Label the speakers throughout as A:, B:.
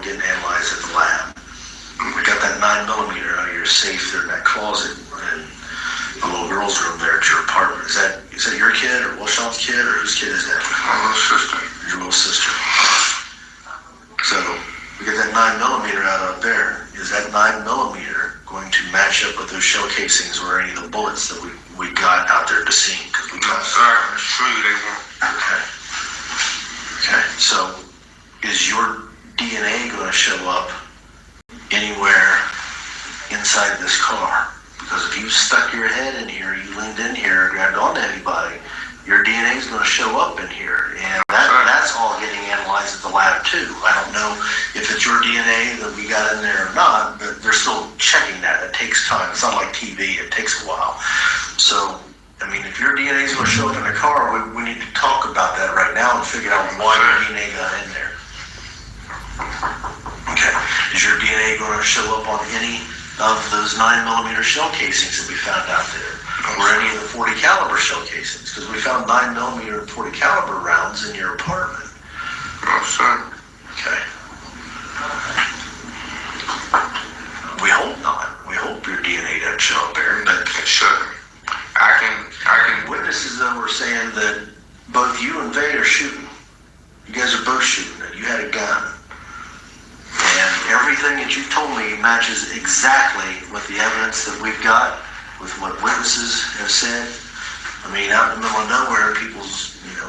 A: getting analyzed at the lab. We got that 9mm out of your safe there in that closet in the little girl's room there at your apartment. Is that your kid or Wilshon's kid, or whose kid is that?
B: My little sister.
A: Your little sister. So we get that 9mm out there. Is that 9mm going to match up with those shell casings or any of the bullets that we got out there at the scene? Because we got.
B: Sir, I can assure you they won't.
A: Okay. So is your DNA going to show up anywhere inside this car? Because if you stuck your head in here, you leaned in here, grabbed onto anybody, your DNA is going to show up in here, and that's all getting analyzed at the lab too. I don't know if it's your DNA that we got in there or not, but they're still checking that. It takes time. It's not like TV. It takes a while. So, I mean, if your DNA is going to show up in the car, we need to talk about that right now and figure out why your DNA got in there. Okay. Is your DNA going to show up on any of those 9mm shell casings that we found out there? Or any of the 40 caliber shell casings? Because we found 9mm and 40 caliber rounds in your apartment.
B: No, sir.
A: Okay. We hope not. We hope your DNA doesn't show up there. But
B: It shouldn't. I can.
A: Witnesses though were saying that both you and Vay are shooting. You guys are both shooting. And you had a gun. And everything that you told me matches exactly with the evidence that we've got, with what witnesses have said. I mean, out in the middle of nowhere,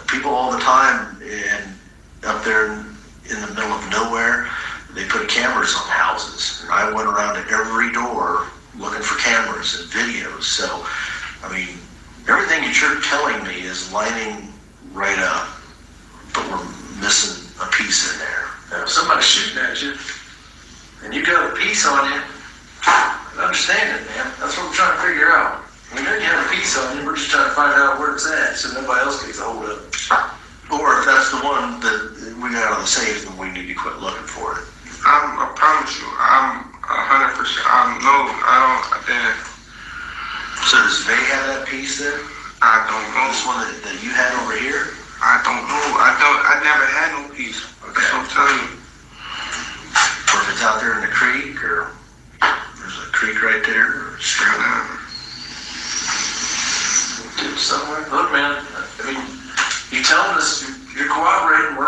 A: people all the time, and up there in the middle of nowhere, they put cameras on houses. And I went around to every door looking for cameras and videos. So, I mean, everything that you're telling me is lining right up, but we're missing a piece in there.
C: Now, if somebody's shooting at you, and you got a piece on you, I understand it, man. That's what we're trying to figure out. We know you have a piece on you, we're just trying to find out where it's at so nobody else gets a hold of it.
A: Or if that's the one that we got out of the safe, then we need to quit looking for it.
B: I promise you, I'm 100%. I didn't.
A: So does Vay have that piece then?
B: I don't know.
A: This one that you had over here?
B: I don't know. I never had no peace.
A: Okay.
B: That's what I'm telling you.
A: Or if it's out there in the creek, or there's a creek right there, or stream.
C: Somewhere. Look, man, I mean, you telling us you're cooperating,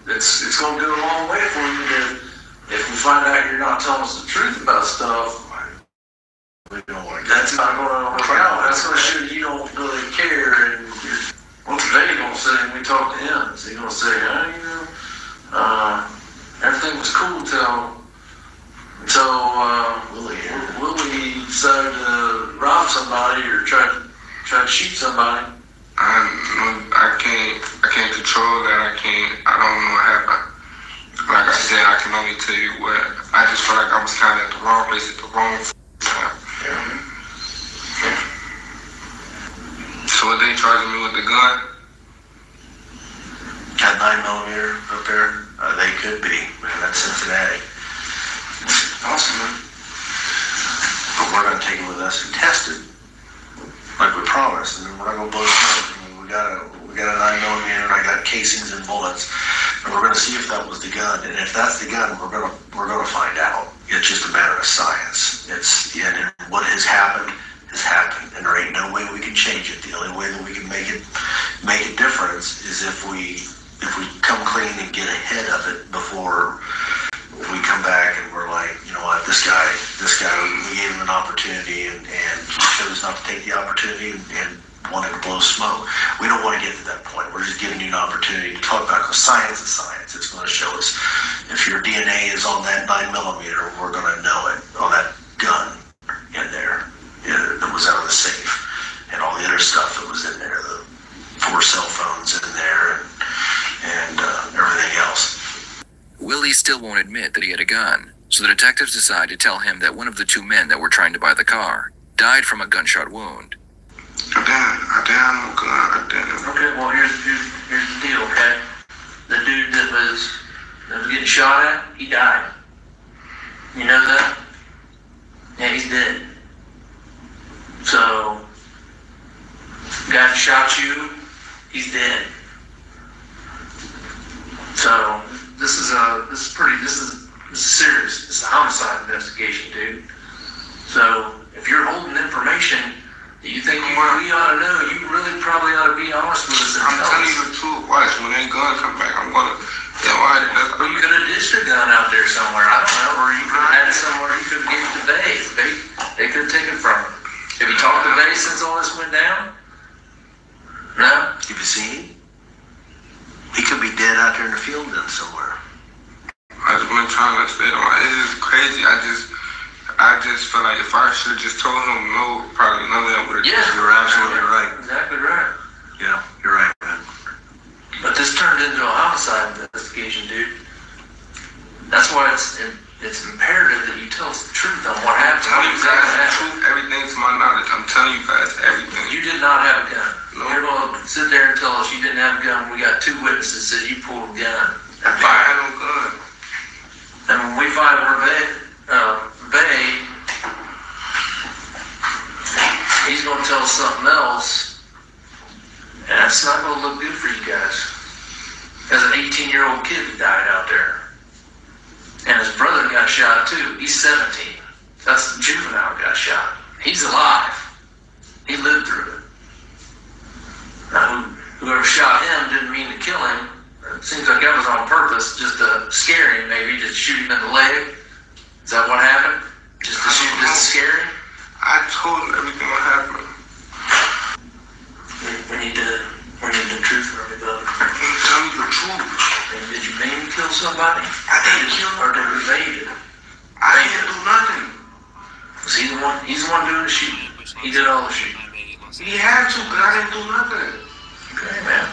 C: it's going to go a long way for you to, if we find out you're not telling us the truth about stuff,
A: We don't want to
C: that's not going to work out. That's going to show you don't really care, and what's Vay going to say when we talk to him? Is he going to say, everything was cool until Willie decided to rob somebody or try to shoot somebody?
B: I can't control that. I don't know what happened. Like I said, I can only tell you what. I just felt like I was kind of at the wrong place at the wrong time. So what they charging me with the gun?
A: Got 9mm up there? They could be, man. That's Cincinnati.
C: Awesome, man.
A: But we're going to take it with us and test it, like we promised. And we're not going to blow smoke. I mean, we got a 9mm, and I got casings and bullets, and we're going to see if that was the gun. And if that's the gun, we're going to find out. It's just a matter of science. And what has happened, and there ain't no way we can change it. The only way that we can make a difference is if we come clean and get ahead of it before we come back and we're like, you know what, this guy, we gave him an opportunity and he chose not to take the opportunity and wanted to blow smoke. We don't want to get to that point. We're just giving you an opportunity to talk about it, because science is science. It's going to show us if your DNA is on that 9mm, we're going to know it, on that gun in there that was out of the safe, and all the other stuff that was in there, the 4 cell phones in there, and everything else.
D: Willie still won't admit that he had a gun, so the detectives decide to tell him that one of the 2 men that were trying to buy the car died from a gunshot wound.
B: I didn't.
C: Okay, well, here's the deal, okay? The dude that was getting shot at, he died. You know that? Yeah, he's dead. So, the guy that shot you, he's dead. So, this is This is serious. This is a homicide investigation, dude. So if you're holding information that you think we ought to know, you really probably ought to be honest with us.
B: I'm telling you the truth. Watch, when that gun come back, I'm gonna. Yeah, why?
C: Well, you could have dished a gun out there somewhere. I don't know, or you could have had it somewhere. You could have given it to Bay. They could have taken it from him. Have you talked to Bay since all this went down? No.
A: Have you seen him? He could be dead out there in the field then somewhere.
B: I just been trying to stay on. It's just crazy. I just feel like if I should have just told him no, probably none of that would have.
C: Yeah,
A: you're absolutely right.
C: Exactly right.
A: Yeah, you're right, man.
C: But this turned into a homicide investigation, dude. That's why it's imperative that you tell us the truth on what happened.
B: I'm telling you guys the truth, everything to my knowledge. I'm telling you guys everything.
C: You did not have a gun.
B: No.
C: You're going to sit there and tell us you didn't have a gun. We got 2 witnesses that you pulled a gun.
B: I had no gun.
C: And when we find where Bay, he's going to tell us something else, and it's not going to look good for you guys. As an 18-year-old kid that died out there, and his brother got shot too. He's 17. That's the juvenile got shot. He's alive. He lived through it. Now, whoever shot him didn't mean to kill him. It seems like that was on purpose, just to scare him, maybe, just shoot him in the leg. Is that what happened? Just to shoot, just to scare him?
B: I told him everything what happened.
C: We need the truth from everybody.
B: I'm telling you the truth.
C: And did you mean to kill somebody?
B: I didn't kill
C: Or did you evade it?
B: I didn't do nothing.
C: Was he the one? He's the one doing the shooting. He did all the shooting.
B: He had to, but I didn't do nothing.
C: Okay, man.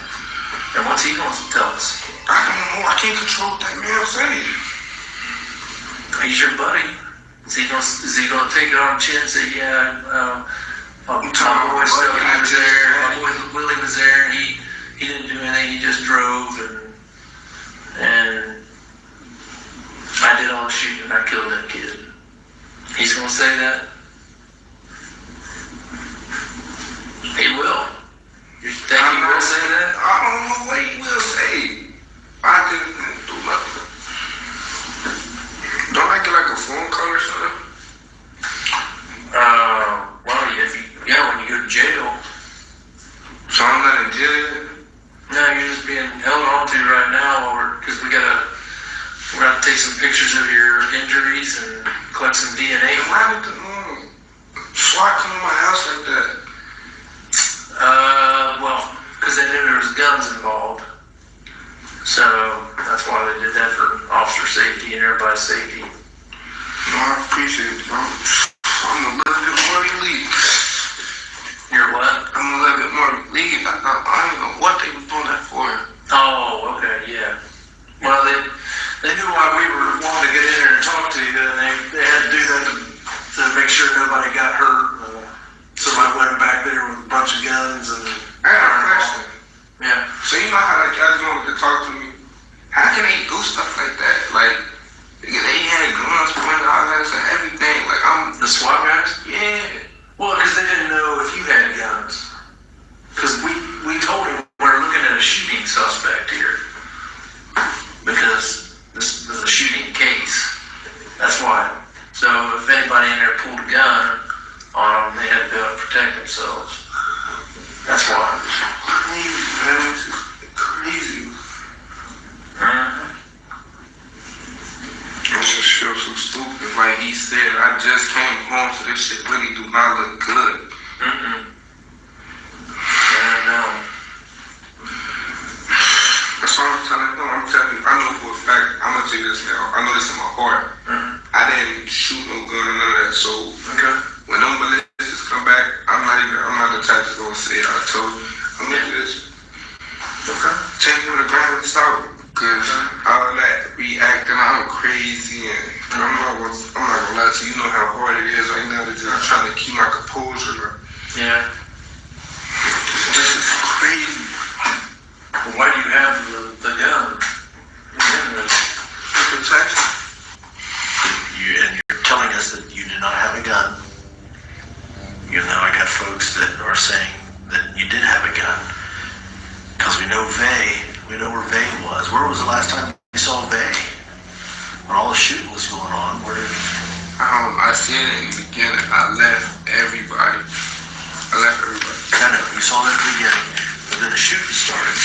C: And what's he going to tell us?
B: I don't know. I can't control what that man say.
C: He's your buddy. Is he gonna take it on the chin and say, yeah, my boy was there, my boy Willie was there, and he didn't do anything, he just drove, and I did all the shooting and I killed that kid. He's gonna say that? He will. You think he will say that?
B: I don't know what he will say. I didn't do nothing. Don't I get like a phone call or something?
C: Well, when you go to jail.
B: So I'm not in jail yet?
C: No, you're just being held on to right now, because we're gonna take some pictures of your injuries and collect some DNA.
B: Why did the SWAT come to my house like that?
C: Well, because they knew there was guns involved. So that's why they did that, for officer safety and everybody's safety.
B: No, I appreciate it. I'm a little bit more relieved.
C: You're what?
B: I'm a little bit more relieved. I don't know what they were doing that for.
C: Oh, okay, yeah. Well, they knew why we were wanting to get in there and talk to you, and they had to do that to make sure nobody got hurt. Somebody went back there with a bunch of guns and.
B: I got a question.
C: Yeah.
B: So you know how like y'all just wanted to talk to me? How can they do stuff like that? Like they had guns pointing all that and everything. Like
C: The SWAT guys?
B: yeah.
C: Well, because they didn't know if you had guns. Because we told them we're looking at a shooting suspect here. Because this is a shooting case. That's why. So if anybody in there pulled a gun on them, they had to be able to protect themselves. That's why.
B: Crazy, man. It's just crazy. I just feel so stupid. Like he said, I just came home, so this shit really do not look good.
C: I know.
B: That's all I'm telling you. I'm telling you. I know for a fact. I'm gonna tell you this now. I know this in my heart. I didn't shoot no gun or none of that. So when them ballistics come back, I'm not the type that's gonna say it. I told you. I'm gonna just take him to the ground and stop. Cause all that reacting all crazy, and I'm not gonna lie to you. You know how hard it is right now to just trying to keep my composure.
C: Yeah.
B: This is crazy.
C: Well, why do you have the gun?
B: Protection.
A: And you're telling us that you did not have a gun. You know, I got folks that are saying that you did have a gun. Because we know where Vay was. Where was the last time we saw Vay? When all the shooting was going on? Where did...
B: I said it in the beginning. I left everybody.
A: I know, you saw that at the beginning, but then the shooting started.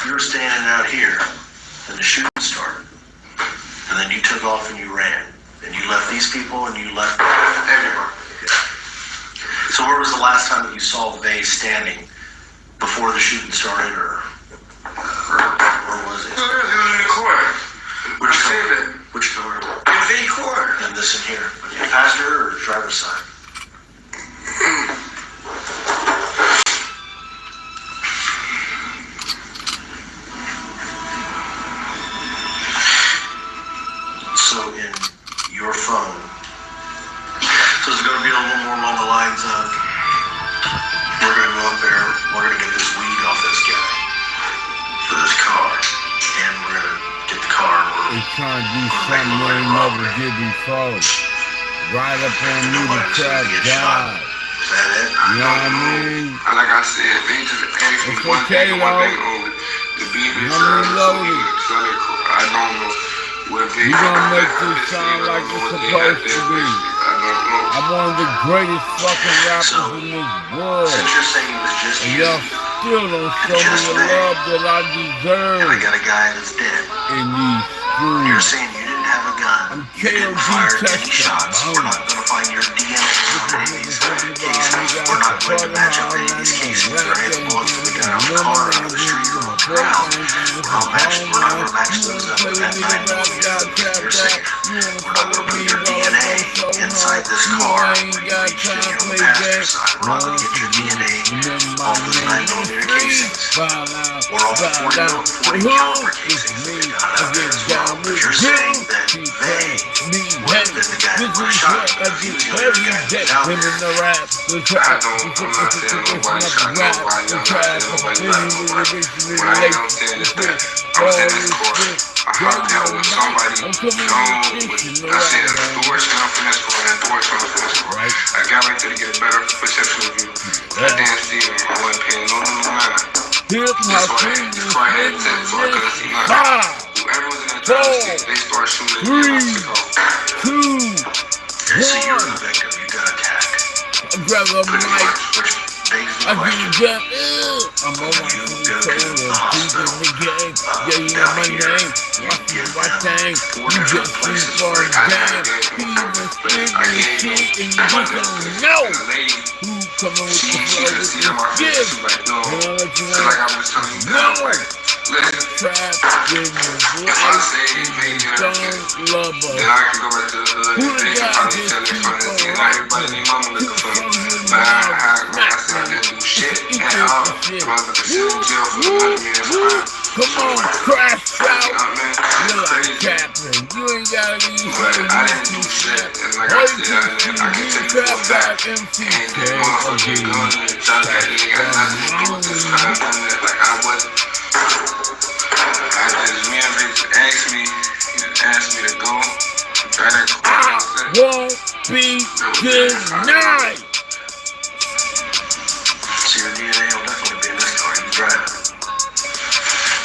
A: You were standing out here, and the shooting started. And then you took off and you ran. And you left these people and you left everyone. Okay. So where was the last time that you saw Vay standing before the shooting started, or where was it?
B: It was in the corner.
A: Which
B: I said
A: car?
B: that.
A: Which car?
B: In the corner.
A: And this in here. Okay. Passenger or driver's side? So in your phone, so it's going to be a little more along the lines of, we're going to go up there, we're going to get this weed off this guy for this car, and we're going to get the car.
E: They trying to do something they never did before. Right up on me to trap God.
A: Is that it?
E: You know what I mean?
B: Like I said, they just asked me
E: It's
B: one
E: okay,
B: thing only. The BB
E: Reloaded.
B: I don't know what they...
E: You gonna make this sound like it's supposed to be. I'm one of the greatest fucking rappers in this world.
A: Since you're saying it was just
E: And
A: you,
E: y'all still don't show me the love that I deserve
A: and I got a guy that's dead,
E: in these
A: you're
E: streets.
A: saying you didn't have a gun,
E: I'm
A: you didn't fire
E: KOD
A: any shots, we're not going to find your DNA on any of these cases, we're not going to match up any of these cases, or any bullets that we got on the car, or on the street, or on the ground, we're not going to match those up with that 9mm. You're saying we're not going to put your DNA inside this car when you reach in on the passenger side, we're not going to get your DNA off those 9mm casings, or off the 40 caliber casings that we got out there as well. But you're saying that they would have been the guy that was shot. He was the other guy that was out there.
B: I'm not saying nobody shot nobody. I'm not saying nobody left nobody. What I am saying is that I was in this court. I hopped out with somebody known with, I said, a door smell from this court and a door smell from this court. I got right there to get a better perception of you. I didn't see him. I wasn't paying no mind. That's why I had headsets so I couldn't see nothing. Whoever was in the driver's seat, they started shooting at me and I took off.
A: So you're the victim, you got attacked.
E: Brother
A: Pretty
E: Mike,
A: much, which begs the
E: I
A: question.
E: get I'm on my phone, in the game. Yeah, you know my name. My thing. You just sleep for a game. He even spit me shit and you just don't know who coming with the flow with this gift. And I'll let you know. Trap in his life and don't love us.
B: Then I can go back to the hood and they can probably tell their friends and not everybody and their mama looking for me. But I said I didn't do shit at all. I'm about to sit in jail for the money man crime.
E: Come on, crash out. You're like Captain. You ain't gotta be
B: But I didn't do shit. And like I said, I can take it for a fact. And this motherfucking gun and the judge that nigga got nothing to do with this crime. Like I wasn't. Me and Rich asked me, he just asked me to go.
E: I won't be denied.
A: So your DNA will definitely be in this car, you drive it.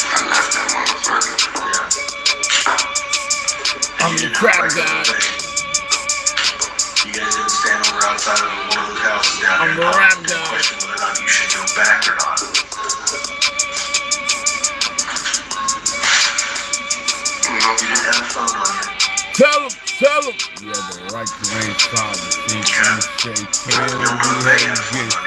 B: I left that motherfucker.
A: Yeah.
E: I'm the trap guy.
A: You guys didn't stand over outside of one of those houses down
E: I'm
A: there
E: the rap guy.
A: question whether or not you should go back or not. You didn't have a phone on you.
E: Tell him. You have the right to raise father. Think you say, tell him you have a gift.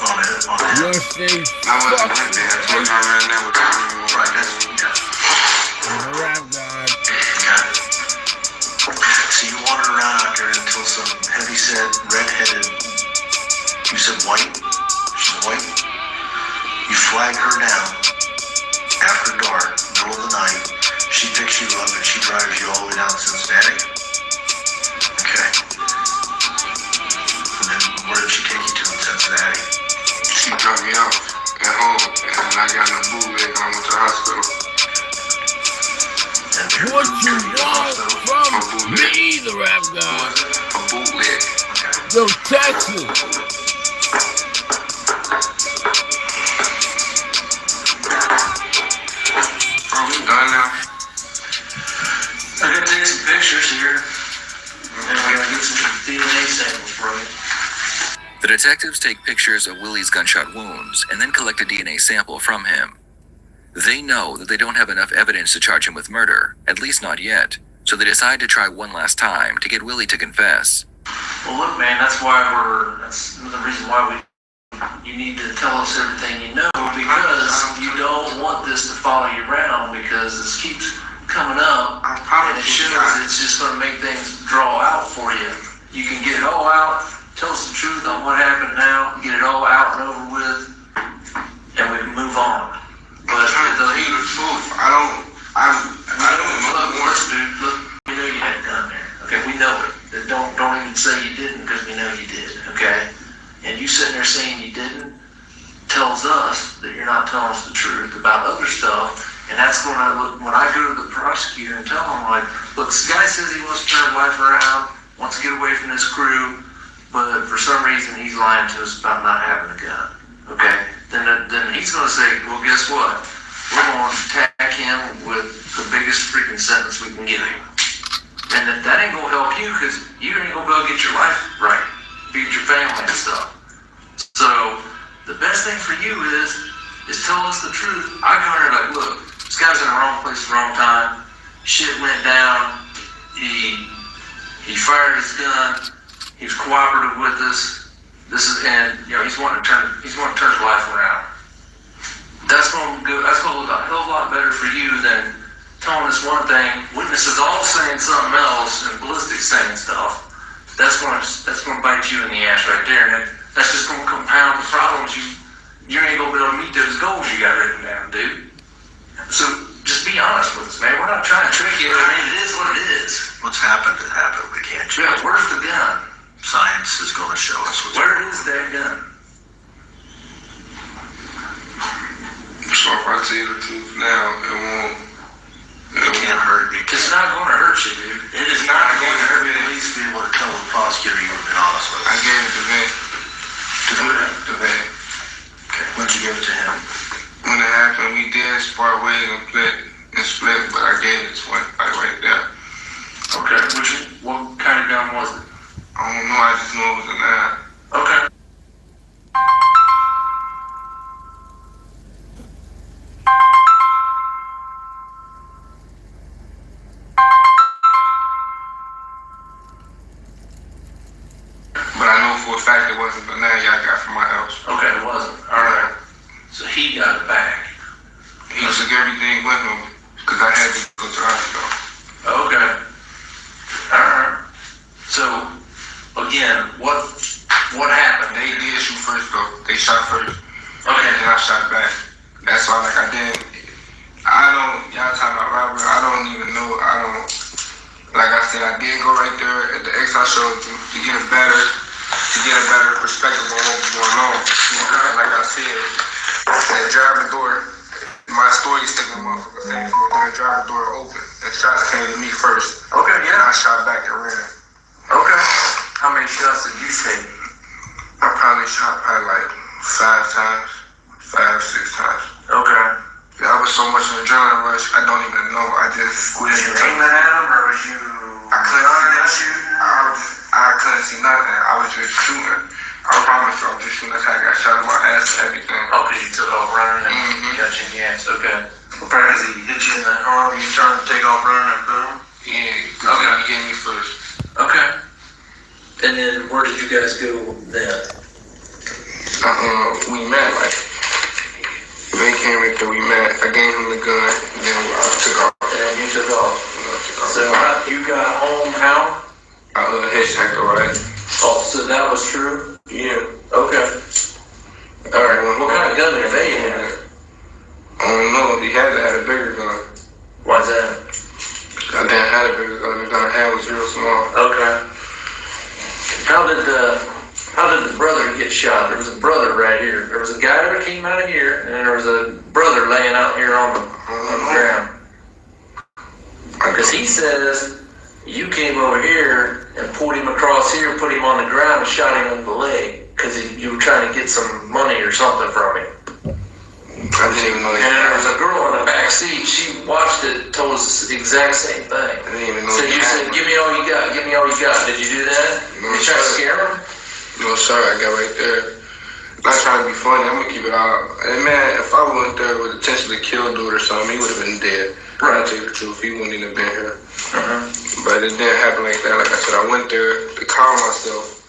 A: On it.
E: You understand?
B: I wasn't with that. That's what I ran there with the
A: Right, that's, yeah.
E: I'm the rap guy.
A: Okay. So you wandered around out there until some heavy-set, red-headed, you said white? She's white? You flag her down after dark, middle of the night. She picks you up and she drives you all the way down to Cincinnati? Okay. And then where did she take you to in Cincinnati?
B: She dropped me off at home, and I got in a bootleg and I went to the hospital.
A: And
E: What you want from me, the rap guy?
B: A bootleg.
A: Okay.
E: Yo, Texas.
B: done now?
C: I gotta take some pictures here, and we gotta get some DNA samples from it.
D: The detectives take pictures of Willie's gunshot wounds and then collect a DNA sample from him. They know that they don't have enough evidence to charge him with murder, at least not yet, so they decide to try one last time to get Willie to confess.
C: Well, look, man, that's the reason why you need to tell us everything you know, because you don't want this to follow you around, because this keeps coming up, and it shows it's just going to make things draw out for you. You can get it all out, tell us the truth on what happened now, get it all out and over with, and we can move on. But
B: I'm trying to tell you the truth. I don't
C: look, dude, look, we know you had a gun there. Okay, we know it. Don't even say you didn't, because we know you did, okay? And you sitting there saying you didn't tells us that you're not telling us the truth about other stuff. And that's when I go to the prosecutor and tell him, like, look, this guy says he wants to turn life around, wants to get away from this crew, but for some reason he's lying to us about not having a gun, okay? Then he's going to say, well, guess what? We're going to attack him with the biggest freaking sentence we can give him. And that ain't going to help you, because you ain't going to be able to get your life right, feed your family and stuff. So the best thing for you is tell us the truth. I come here like, look, this guy's in the wrong place at the wrong time. Shit went down. He fired his gun. He was cooperative with us. And he's wanting to turn his life around. That's going to look a hell of a lot better for you than telling us one thing, witnesses all saying something else, and ballistics saying stuff. That's going to bite you in the ass right there, and that's just going to compound the problems. You ain't going to be able to meet those goals you got written down, dude. So just be honest with us, man. We're not trying to trick you. I mean, it is what it is.
A: What's happened, it happened. We can't change it.
C: Where's the gun?
A: Science is going to show us what's
C: Where is that gun?
B: So if I tell you the truth now,
A: It can't hurt you.
C: It's not going to hurt you, dude. It is not going to hurt you.
A: At least be able to tell the prosecutor you would have been honest with
B: I
A: us.
B: gave it to Van. To Van.
A: Okay, when'd you give it to him?
B: When it happened, we did part ways and split, but I gave it to him right there.
C: Okay. What kind of gun was it?
B: I don't know, I just know it was a 9.
C: Okay.
B: But I know for a fact it wasn't the 9 y'all got from my house.
C: Okay, it wasn't. All right. So he got it back.
B: He took everything with him because I had to go to the hospital.
C: Okay. All right. So again, what happened?
B: They did shoot first though. They shot first.
C: Okay.
B: And then I shot back. That's all. Like y'all talking about robbery. I don't even know. Like I said, I did go right there at the X I showed you to get a better perspective on what was going on. And like I said, that driving door, my story is sticking motherfucker saying when the driving door open. The shots came to me first.
C: Okay,
B: And
C: yeah.
B: I shot back and ran.
C: Okay. How many shots did you take?
B: I probably shot like 5 times, 5-6 times.
C: Okay.
B: I was so much in adrenaline rush, I don't even know.
C: Was you aiming at him, or was you
B: I couldn't see nothing. I was just shooting. I promise you, I was just shooting. That's how I got shot in my ass and everything.
C: Oh, because you took off running and got you in the ass. Okay. Well, probably because he hit you in the arm, you trying to take off running and boom?
B: Yeah,
C: Okay.
B: He gave me first.
C: Okay. And then where did you guys go then?
B: We met, like, they came right there, we met. I gave him the gun, and then I took off.
C: And you took off. So you got home how?
B: Hitchhiker, right?
C: Oh, so that was true?
B: Yeah.
C: Okay. All right. What kind of gun did they have?
B: I don't know. He had to have a bigger gun.
C: Why's that?
B: I didn't have a bigger gun. The gun I had was real small.
C: Okay. How did the brother get shot? There was a brother right here. There was a guy that came out of here, and then there was a brother laying out here on the ground. Because he says you came over here and pulled him across here, put him on the ground, and shot him in the leg because you were trying to get some money or something from him.
B: I didn't even know that.
C: And there was a girl in the back She watched it, told us the exact same thing.
B: I didn't even know.
C: So you said, give me all you got, give me all you got. Did you do that?
B: No,
C: you try to scare him?
B: No, sir, I got right there. Not trying to be funny, I'm gonna keep it out. And man, if I went there with intentionally killed dude or something, he would have been dead. Right. I'll tell you the truth, he wouldn't even have been here. But it didn't happen like that. Like I said, I went there to calm myself,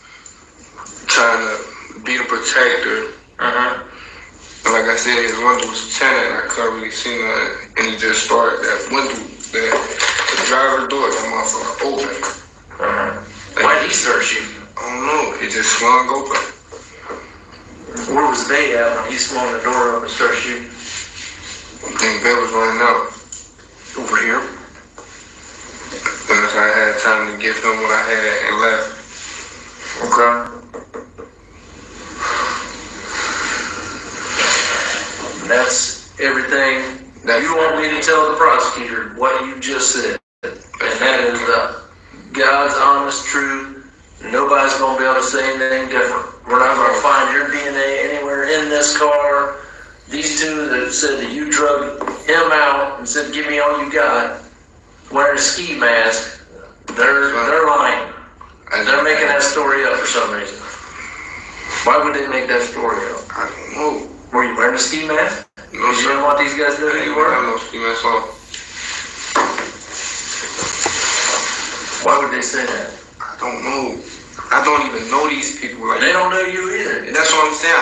B: trying to be the protector. And like I said, his window was tinted, and I couldn't really see nothing. And he just started that window, the driver's door, that motherfucker open. Like,
C: why did he start shooting?
B: I don't know, it just swung open.
C: Where was they at when he swung the door up and started shooting?
B: I think Bill was running out.
C: Over here?
B: And I had time to give him what I had and left.
C: Okay. That's everything. You want me to tell the prosecutor what you just said. And that is the God's honest truth. Nobody's going to be able to say anything different. We're not going to find your DNA anywhere in this car. These two that said that you drug him out and said, give me all you got, wearing a ski mask, they're lying. They're making that story up for some reason. Why would they make that story up?
B: I don't know.
C: Were you wearing a ski mask?
B: No,
C: you didn't want these guys to know who you were?
B: I no ski mask on.
C: Why would they say that?
B: I don't know. I don't even know these people. Like,
C: they don't know you either.
B: That's what I'm saying.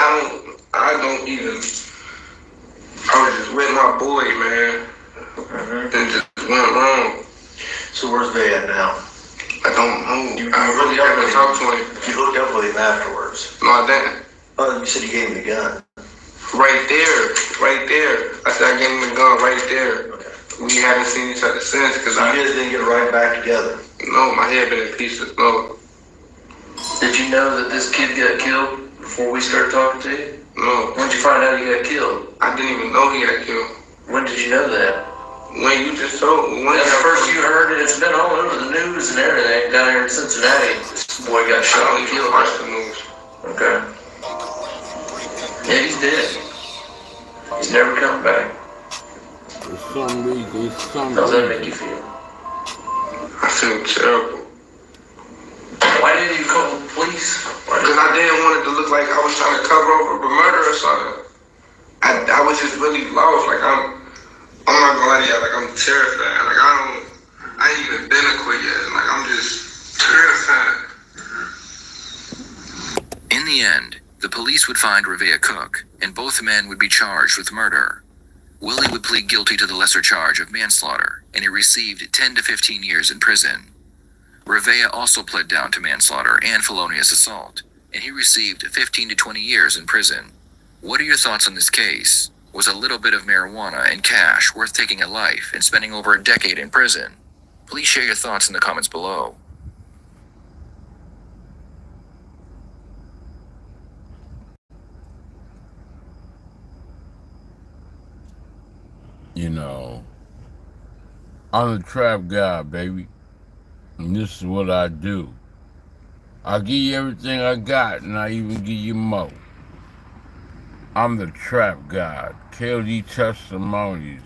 B: I don't even. I was just with my boy, man. And just went wrong.
A: So where's they at now?
B: I don't know.
A: I really haven't
B: talked to him.
A: You hooked up with him afterwards.
B: No, I didn't.
A: Oh, you said you gave him the gun.
B: Right there. I said I gave him the gun right there.
A: Okay.
B: We haven't seen each other since because
A: So you guys didn't get right back together.
B: No, my head been in pieces. No.
C: Did you know that this kid got killed before we started talking to you?
B: No.
C: When did you find out he got killed?
B: I didn't even know he got killed.
C: When did you know that?
B: When you just told me.
C: That's the first you heard it. It's been all over the news and everything down here in Cincinnati. This boy got shot and killed.
B: Watch the news.
C: Okay. Yeah, he's dead. He's never coming back.
E: For some reason,
C: How's that make you feel?
B: I feel terrible.
C: Why didn't you call the police?
B: Because I didn't want it to look like I was trying to cover over a murder or something. I was just really lost. Like I'm not gonna lie to you, like I'm terrified. Like I ain't even been a quit yet. Like I'm just terrified.
D: In the end, the police would find Revea Cook, and both men would be charged with murder. Willie would plead guilty to the lesser charge of manslaughter, and he received 10 to 15 years in prison. Revea also pled down to manslaughter and felonious assault, and he received 15 to 20 years in prison. What are your thoughts on this case? Was a little bit of marijuana and cash worth taking a life and spending over a decade in prison? Please share your thoughts in the comments below.
E: You know, I'm a trap guy, baby. And this is what I do. I'll give you everything I got, and I even give you more. I'm the trap god, KOD Testimonies.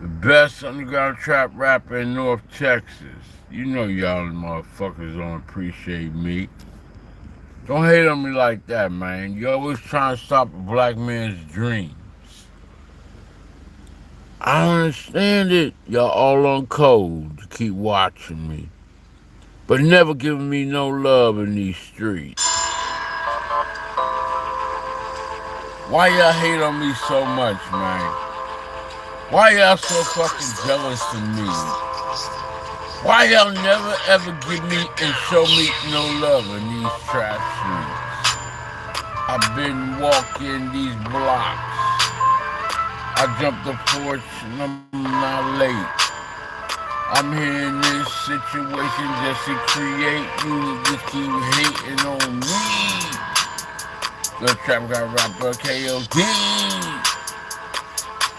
E: The best underground trap rapper in North Texas. You know y'all motherfuckers don't appreciate me. Don't hate on me like that, man. You always trying to stop a black man's dreams. I don't understand it. Y'all all on code to keep watching me, but never giving me no love in these streets. Why y'all hate on me so much, man? Why y'all so fucking jealous of me? Why y'all never ever give me and show me no love in these trap streets? I've been walking these blocks. I jumped the porch and I'm not late. I'm here in this situation just to create. You just keep hating on me. The trap guy rapper KOD.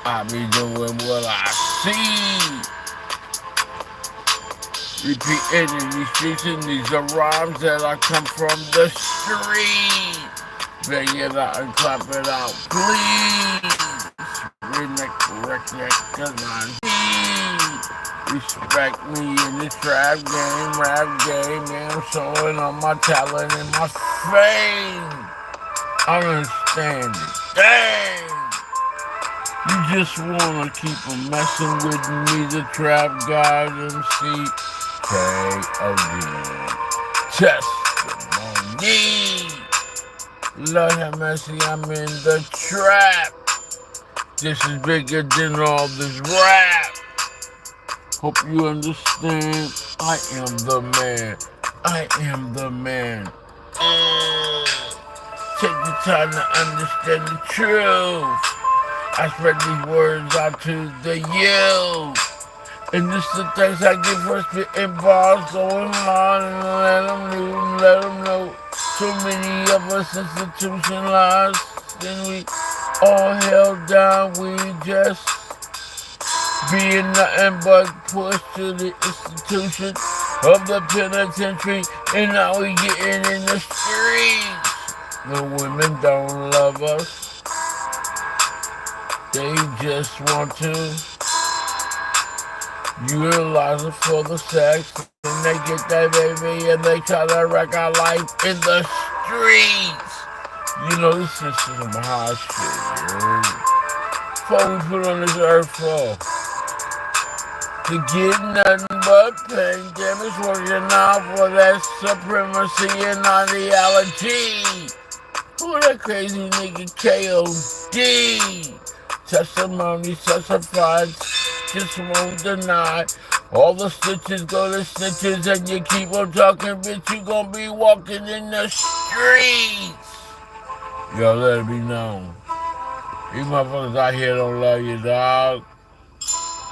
E: I be doing what I see. Repeating in these streets, and these are rhymes that I come from the street. Bang it out and clap it out, please. redneck, redneck, cause respect me in the trap game, rap game, man, I'm showing all my talent and my fame. I understand it. Dang! You just wanna keep on messing with me, the trap god MC. KOD testimony. Lord have mercy, I'm in the trap. This is bigger than all this rap. Hope you understand. I am the man. I am the man. Take the time to understand the truth. I spread these words out to the youth. And this is the thanks I give for spitting bars going on, and let them know. So many of us institutionalized, then we all held down, we just being nothing but pushed to the institution of the penitentiary, and now we getting in the streets. The women don't love us, they just want to utilize it for the sex, and they get that baby and they try to wreck our life in the streets. You know, this is some hot shit, you heard? What we put on this earth for? To get nothing but pain, damage working out for that supremacy and ideology. Who that crazy nigga KOD? Testimony testified, just won't deny. All the snitches go to snitches, and you keep on talking, bitch, you gon' be walking in the streets. Yo, let it be known. These motherfuckers out here don't love you, dog.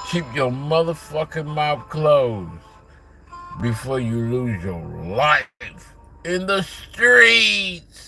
E: Keep your motherfucking mouth closed before you lose your life in the streets.